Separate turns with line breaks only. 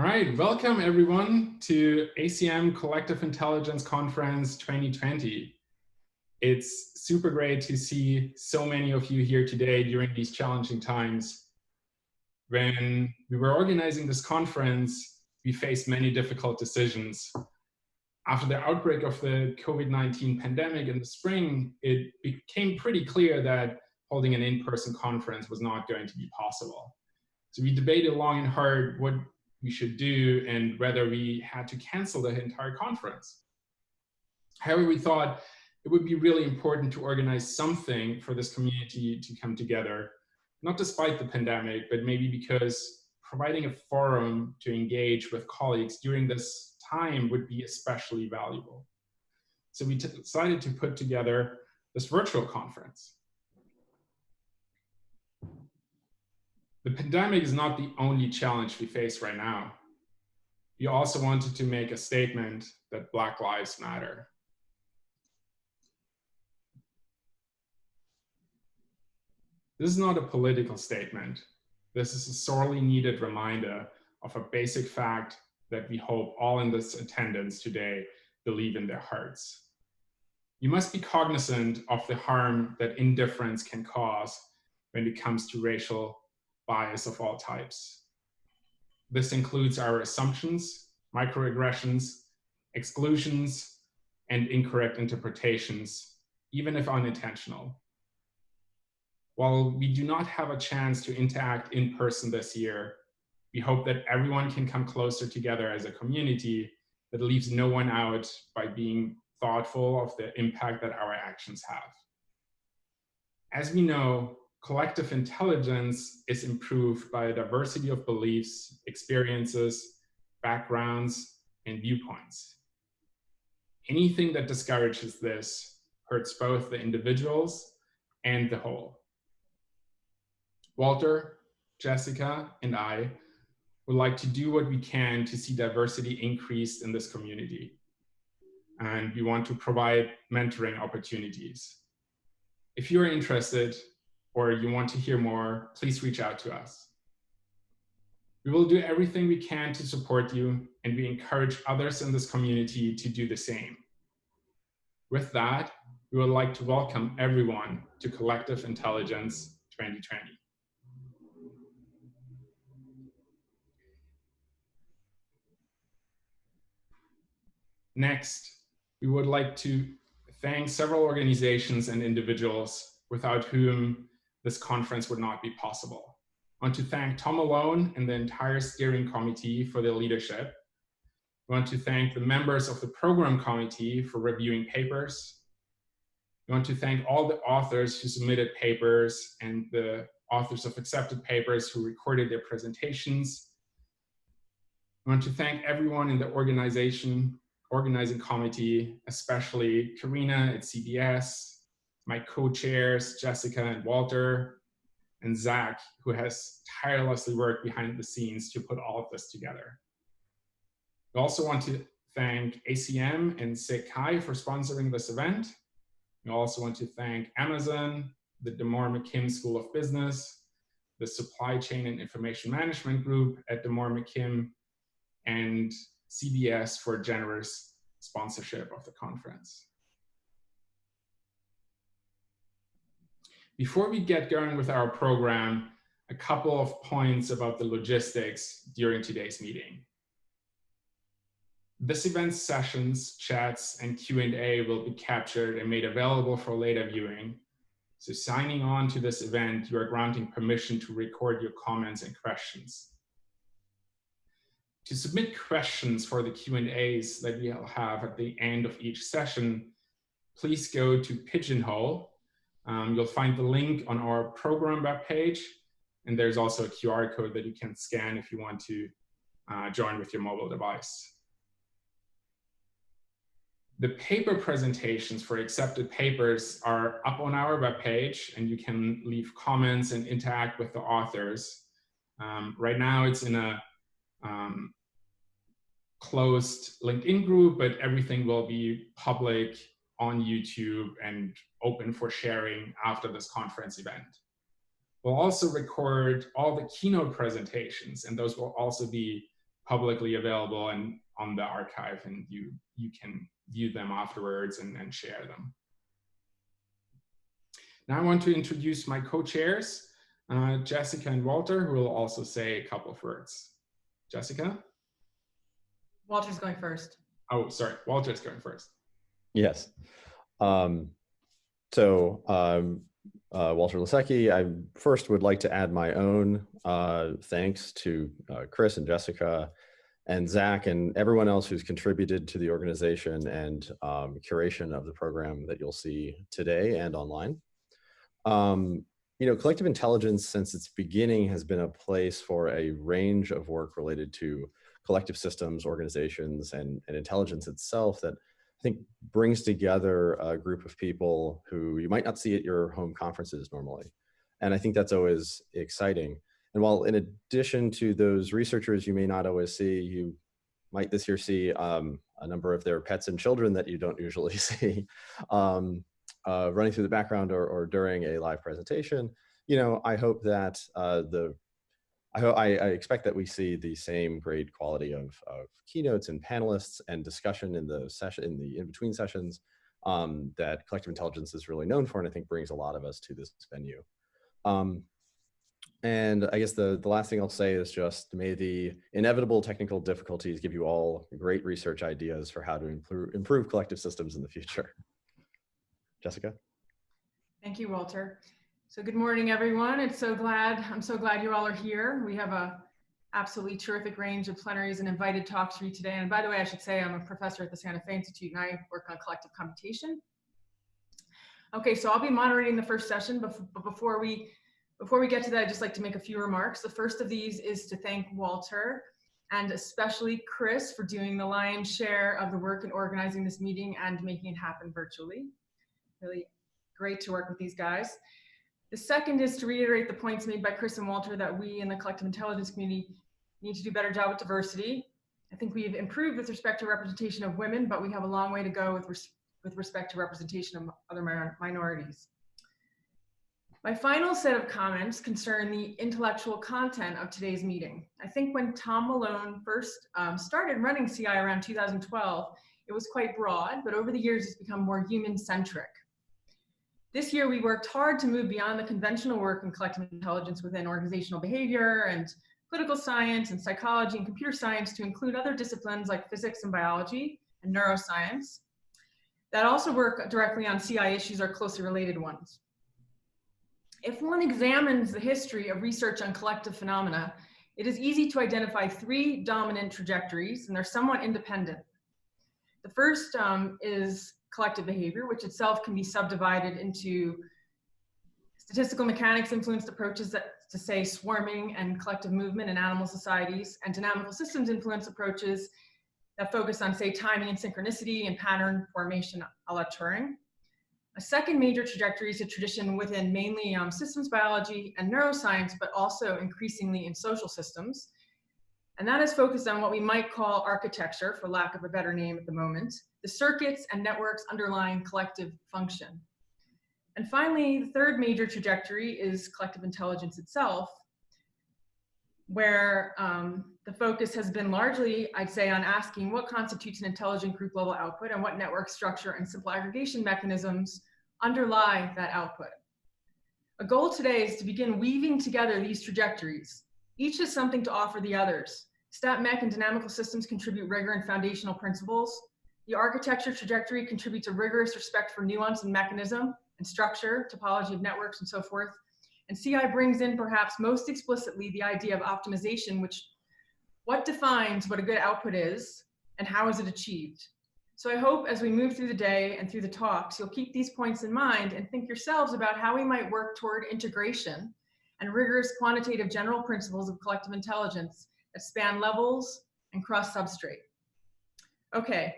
All right, welcome everyone to ACM Collective Intelligence Conference 2020. It's super great to see so many of you here today during these challenging times. When we were organizing this conference, we faced many difficult decisions. After the outbreak of the COVID-19 pandemic in the spring, it became pretty clear that holding an in-person conference was not going to be possible. So we debated long and hard what we should do and whether we had to cancel the entire conference. However, we thought it would be really important to organize something for this community to come together, not despite the pandemic, but maybe because providing a forum to engage with colleagues during this time would be especially valuable. So we decided to put together this virtual conference. The pandemic is not the only challenge we face right now. We also wanted to make a statement that Black Lives Matter. This is not a political statement. This is a sorely needed reminder of a basic fact that we hope all in this attendance today believe in their hearts. You must be cognizant of the harm that indifference can cause when it comes to racial bias of all types. This includes our assumptions, microaggressions, exclusions, and incorrect interpretations, even if unintentional. While we do not have a chance to interact in person this year, we hope that everyone can come closer together as a community that leaves no one out by being thoughtful of the impact that our actions have. As we know, collective intelligence is improved by a diversity of beliefs, experiences, backgrounds, and viewpoints. Anything that discourages this hurts both the individuals and the whole. Walter, Jessica, and I would like to do what we can to see diversity increased in this community. And we want to provide mentoring opportunities. If you're interested or you want to hear more, please reach out to us. We will do everything we can to support you, and we encourage others in this community to do the same. With that, we would like to welcome everyone to Collective Intelligence 2020. Next, we would like to thank several organizations and individuals without whom this conference would not be possible. I want to thank Tom Malone and the entire steering committee for their leadership. I want to thank the members of the program committee for reviewing papers. I want to thank all the authors who submitted papers and the authors of accepted papers who recorded their presentations. I want to thank everyone in the organizing committee, especially Karina at CBS, my co-chairs, Jessica and Walter, and Zach, who has tirelessly worked behind the scenes to put all of this together. We also want to thank ACM and Lasecki for sponsoring this event. We also want to thank Amazon, the DeMoore McKim School of Business, the Supply Chain and Information Management Group at DeMoore McKim, and CBS for generous sponsorship of the conference. Before we get going with our program, a couple of points about the logistics during today's meeting. This event's sessions, chats, and Q&A will be captured and made available for later viewing. So signing on to this event, you are granting permission to record your comments and questions. To submit questions for the Q&As that we'll have at the end of each session, please go to Pigeonhole. You'll find the link on our program webpage, and there's also a QR code that you can scan if you want to join with your mobile device. The paper presentations for accepted papers are up on our webpage, and you can leave comments and interact with the authors. Right now it's in a closed LinkedIn group, but everything will be public on YouTube and open for sharing after this conference event. We'll also record all the keynote presentations, and those will also be publicly available and on the archive, and you can view them afterwards and share them. Now I want to introduce my co-chairs, Jessica and Walter, who will also say a couple of words. Jessica?
Walter's going first.
Oh, sorry, Walter's going first.
Yes. Walter Lasecki, I first would like to add my own thanks to Chris and Jessica and Zach and everyone else who's contributed to the organization and curation of the program that you'll see today and online. You know, collective intelligence since its beginning has been a place for a range of work related to collective systems, organizations, and intelligence itself that I think brings together a group of people who you might not see at your home conferences normally. And I think that's always exciting. And while in addition to those researchers you may not always see, you might this year see a number of their pets and children that you don't usually see running through the background or during a live presentation. You know, I hope that I expect that we see the same great quality of keynotes and panelists and discussion in the session, in the in-between sessions that collective intelligence is really known for, and I think brings a lot of us to this venue. And I guess the last thing I'll say is just may the inevitable technical difficulties give you all great research ideas for how to improve collective systems in the future. Jessica?
Thank you, Walter. So good morning, everyone. I'm so glad you all are here. We have a absolutely terrific range of plenaries and invited talks for you today. And by the way, I should say I'm a professor at the Santa Fe Institute and I work on collective computation. Okay, so I'll be moderating the first session, but before we get to that, I'd just like to make a few remarks. The first of these is to thank Walter and especially Chris for doing the lion's share of the work in organizing this meeting and making it happen virtually. Really great to work with these guys. The second is to reiterate the points made by Chris and Walter that we in the collective intelligence community need to do a better job with diversity. I think we've improved with respect to representation of women, but we have a long way to go with respect to representation of other minorities. My final set of comments concern the intellectual content of today's meeting. I think when Tom Malone first started running CI around 2012, it was quite broad, but over the years it's become more human-centric. This year, we worked hard to move beyond the conventional work in collective intelligence within organizational behavior and political science and psychology and computer science to include other disciplines like physics and biology and neuroscience that also work directly on CI issues or closely related ones. If one examines the history of research on collective phenomena, it is easy to identify three dominant trajectories, and they're somewhat independent. The first is collective behavior, which itself can be subdivided into statistical mechanics influenced approaches to say swarming and collective movement in animal societies, and dynamical systems influenced approaches that focus on, say, timing and synchronicity and pattern formation a la Turing. A second major trajectory is a tradition within mainly systems biology and neuroscience, but also increasingly in social systems. And that is focused on what we might call architecture, for lack of a better name at the moment, the circuits and networks underlying collective function. And finally, the third major trajectory is collective intelligence itself, where the focus has been largely, I'd say, on asking what constitutes an intelligent group level output and what network structure and simple aggregation mechanisms underlie that output. A goal today is to begin weaving together these trajectories. Each has something to offer the others. Stat mech and dynamical systems contribute rigor and foundational principles. The architecture trajectory contributes a rigorous respect for nuance and mechanism and structure, topology of networks, and so forth. And CI brings in perhaps most explicitly the idea of optimization, what defines what a good output is and how is it achieved. So I hope as we move through the day and through the talks, you'll keep these points in mind and think yourselves about how we might work toward integration and rigorous quantitative general principles of collective intelligence that span levels and cross substrate. Okay,